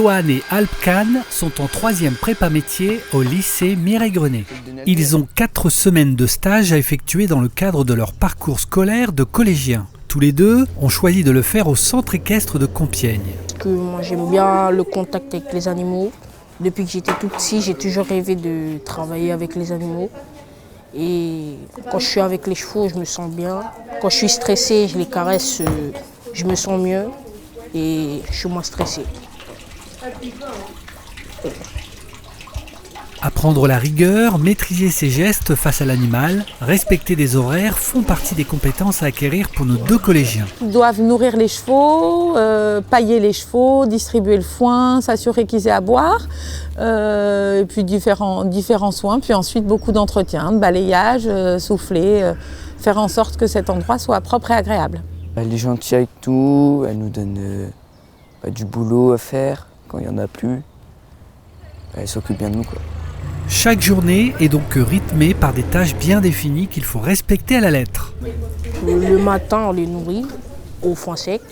Johan et Alp Khan sont en 3e prépa métier au lycée Mireille-Grenet. Ils ont 4 semaines de stage à effectuer dans le cadre de leur parcours scolaire de collégiens. Tous les deux ont choisi de le faire au centre équestre de Compiègne. Moi, j'aime bien le contact avec les animaux. Depuis que j'étais tout petit, j'ai toujours rêvé de travailler avec les animaux. Et quand je suis avec les chevaux, je me sens bien. Quand je suis stressé, je les caresse, je me sens mieux et je suis moins stressé. Apprendre la rigueur, maîtriser ses gestes face à l'animal, respecter des horaires font partie des compétences à acquérir pour nos 2 collégiens. Ils doivent nourrir les chevaux, pailler les chevaux, distribuer le foin, s'assurer qu'ils aient à boire, et puis différents soins, puis ensuite beaucoup d'entretien, de balayage, souffler, faire en sorte que cet endroit soit propre et agréable. Elle est gentille avec nous, elle nous donne du boulot à faire quand il n'y en a plus. Elle s'occupe bien de nous, quoi. Chaque journée est donc rythmée par des tâches bien définies qu'il faut respecter à la lettre. Le matin, on les nourrit au foin sec.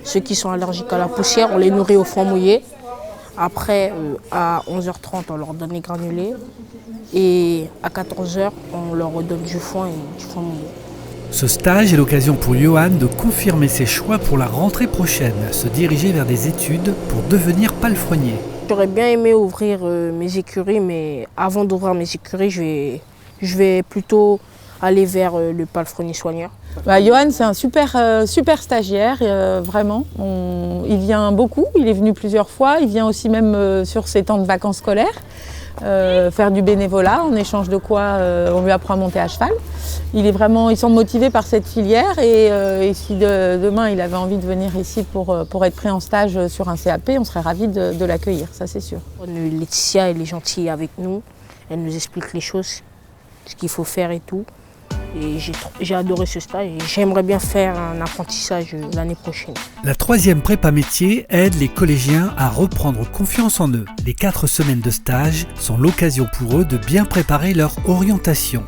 Ceux qui sont allergiques à la poussière, on les nourrit au foin mouillé. Après, à 11h30, on leur donne les granulés. Et à 14h, on leur redonne du foin et du foin mouillé. Ce stage est l'occasion pour Johan de confirmer ses choix pour la rentrée prochaine, se diriger vers des études pour devenir palefrenier. J'aurais bien aimé ouvrir mes écuries, mais avant d'ouvrir mes écuries, je vais plutôt aller vers le palefrenier soigneur. Johan, c'est un super stagiaire, vraiment. Il vient beaucoup, il est venu plusieurs fois, il vient aussi même sur ses temps de vacances scolaires. Faire du bénévolat, en échange de quoi on lui apprend à monter à cheval. Ils sont motivés par cette filière et si demain il avait envie de venir ici pour être pris en stage sur un CAP, on serait ravis de l'accueillir, ça c'est sûr. Laetitia, elle est gentille avec nous, elle nous explique les choses, ce qu'il faut faire et tout. Et j'ai adoré ce stage et j'aimerais bien faire un apprentissage l'année prochaine. La 3e prépa métier aide les collégiens à reprendre confiance en eux. Les 4 semaines de stage sont l'occasion pour eux de bien préparer leur orientation.